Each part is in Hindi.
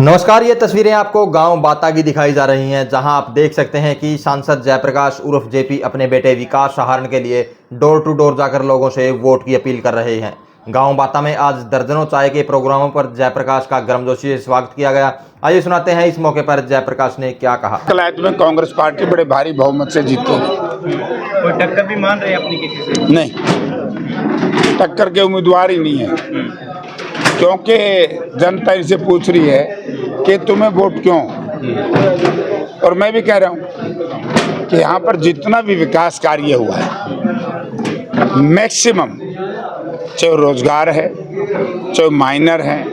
नमस्कार, ये तस्वीरें आपको गांव बाता की दिखाई जा रही हैं, जहां आप देख सकते हैं कि सांसद जयप्रकाश उर्फ जेपी अपने बेटे विकास सहारण के लिए डोर टू डोर जाकर लोगों से वोट की अपील कर रहे हैं। गांव बाता में आज दर्जनों चाय के प्रोग्रामों पर जयप्रकाश का गर्मजोशी से स्वागत किया गया। आइए सुनाते हैं इस मौके पर जयप्रकाश ने क्या कहा। कलायत में कांग्रेस पार्टी बड़े भारी बहुमत से जीतेगी। कोई टक्कर भी मान रहे हैं अपनी किसी से? नहीं, टक्कर के उम्मीदवार ही नहीं है, क्योंकि जनता इनसे पूछ रही है कि तुम्हें वोट क्यों। और मैं भी कह रहा हूं कि यहाँ पर जितना भी विकास कार्य हुआ है मैक्सिमम, चाहे रोजगार है, चाहे माइनर है,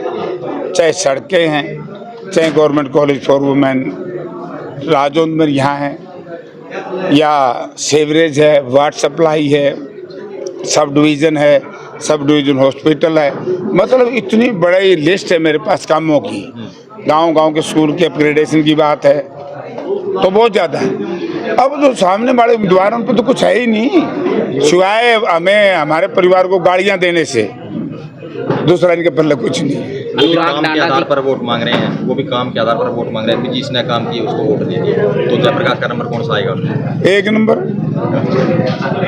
चाहे सड़कें हैं, चाहे government college for women Rajound में यहाँ है, या सीवरेज है, वाटर सप्लाई है, सब डिवीज़न है, सब डिवीज़न हॉस्पिटल है। मतलब इतनी बड़ी लिस्ट है मेरे पास कामों की। गांव-गांव के स्कूल के अपग्रेडेशन की बात है तो बहुत ज़्यादा है। अब जो सामने वाले उम्मीदवारों पर तो कुछ है ही नहीं, सिवाय हमें हमारे परिवार को गाड़ियां देने से दूसरा इनके पल्ले कुछ नहीं है। काम के आधार पर वोट मांग रहे हैं, वो भी काम के आधार पर वोट मांग रहे हैं कि जिसने काम किया उसको वोट दीजिए। तो जयप्रकाश का नंबर कौन सा आएगा? एक नंबर।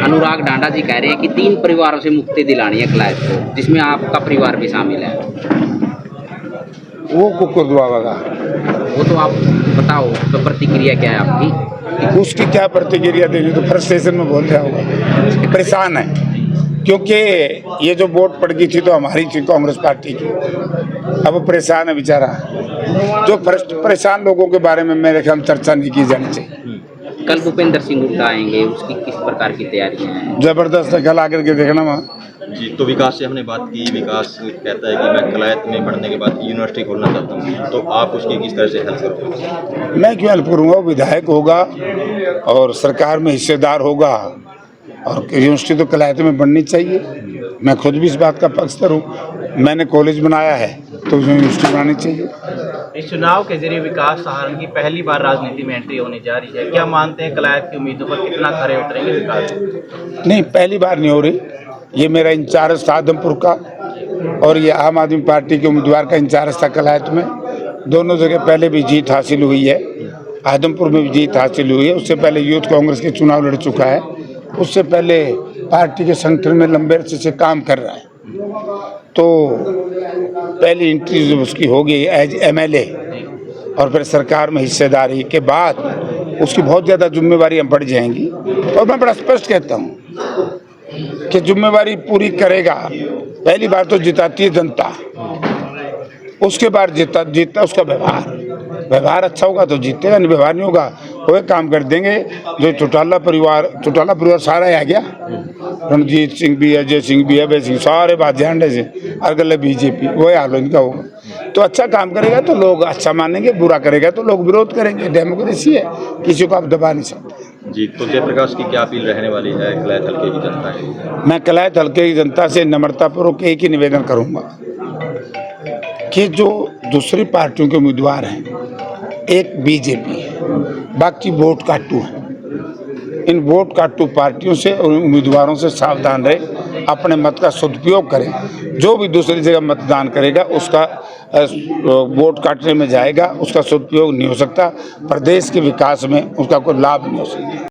अनुराग डांडा जी कह रहे हैं कि 3 परिवारों से मुक्ति दिलानी है कलायत को, जिसमें आपका परिवार भी शामिल है। वो कुकुर दुआगा, वो तो आप बताओ, तो प्रतिक्रिया क्या है आपकी? उसकी क्या प्रतिक्रिया देगी? तो फ्रस्ट्रेशन में बोल रहा होगा, परेशान है, क्योंकि ये जो वोट पड़ गई थी तो हमारी थी कांग्रेस पार्टी की। अब वो परेशान है बेचारा। जो परेशान लोगों के बारे में मेरे ख्याल चर्चा नहीं की जानी चाहिए। कल भूपेंद्र सिंह हुड्डा आएंगे, उसकी किस प्रकार की तैयारियां हैं? जबरदस्त है, कल आकर के देखना वहाँ। जी, तो विकास से हमने बात की। विकास कहता है कि मैं कलायत में पढ़ने के बाद यूनिवर्सिटी खोलना चाहता हूँ, तो आप उसकी किस तरह से हेल्प करोगे? मैं क्यों हेल्प करूँगा? विधायक होगा और सरकार में हिस्सेदार होगा, और यूनिवर्सिटी तो कलायत में बननी चाहिए। मैं खुद भी इस बात का पक्षधर हूँ। मैंने कॉलेज बनाया है तो यूनिवर्सिटी बनानी चाहिए। इस चुनाव के जरिए विकास सहारण की पहली बार राजनीति में एंट्री होने जा रही है। क्या मानते हैं कलायत की उम्मीदों पर कितना खरे उतरेंगे विकास? नहीं, पहली बार नहीं हो रही। ये मेरा इंचार्ज था आदमपुर का, और ये आम आदमी पार्टी के उम्मीदवार का इंचार्ज था कलायत में। दोनों जगह पहले भी जीत हासिल हुई है। आदमपुर में भी जीत हासिल हुई है। उससे पहले यूथ कांग्रेस के चुनाव लड़ चुका है। उससे पहले पार्टी के संगठन में लंबे अरसे से काम कर रहा है। तो पहली एंट्री जो उसकी होगी एज MLA, और फिर सरकार में हिस्सेदारी के बाद उसकी बहुत ज़्यादा जिम्मेवारियाँ बढ़ जाएंगी। और मैं बड़ा स्पष्ट कहता हूँ कि जिम्मेवारी पूरी करेगा। पहली बार तो जिताती है जनता, उसके बाद जीतता उसका व्यवहार अच्छा होगा तो जीतेगा, नहीं व्यवहार नहीं होगा वो एक काम कर देंगे। जो चौटाला परिवार सारा आ गया, रणजीत सिंह भी है, अजय सिंह भी है, अभय सिंह, सारे बात झंडे से अगले बीजेपी, वही हाल इनका होगा। तो अच्छा काम करेगा तो लोग अच्छा मानेंगे, बुरा करेगा तो लोग विरोध करेंगे। डेमोक्रेसी है, किसी को आप दबा नहीं सकते। जी, तो जयप्रकाश की क्या अपील रहने वाली है कलायत हल्के की जनता की? मैं कलायत हल्के की जनता से नम्रतापूर्वक एक ही निवेदन करूंगा कि जो दूसरी पार्टियों के उम्मीदवार हैं, एक बीजेपी है, बाकी वोट काटू है। इन वोट काटू पार्टियों से और उम्मीदवारों से सावधान रहे, अपने मत का सदुपयोग करें। जो भी दूसरी जगह मतदान करेगा उसका वोट काटने में जाएगा, उसका सदुपयोग नहीं हो सकता। प्रदेश के विकास में उसका कोई लाभ नहीं हो सकता।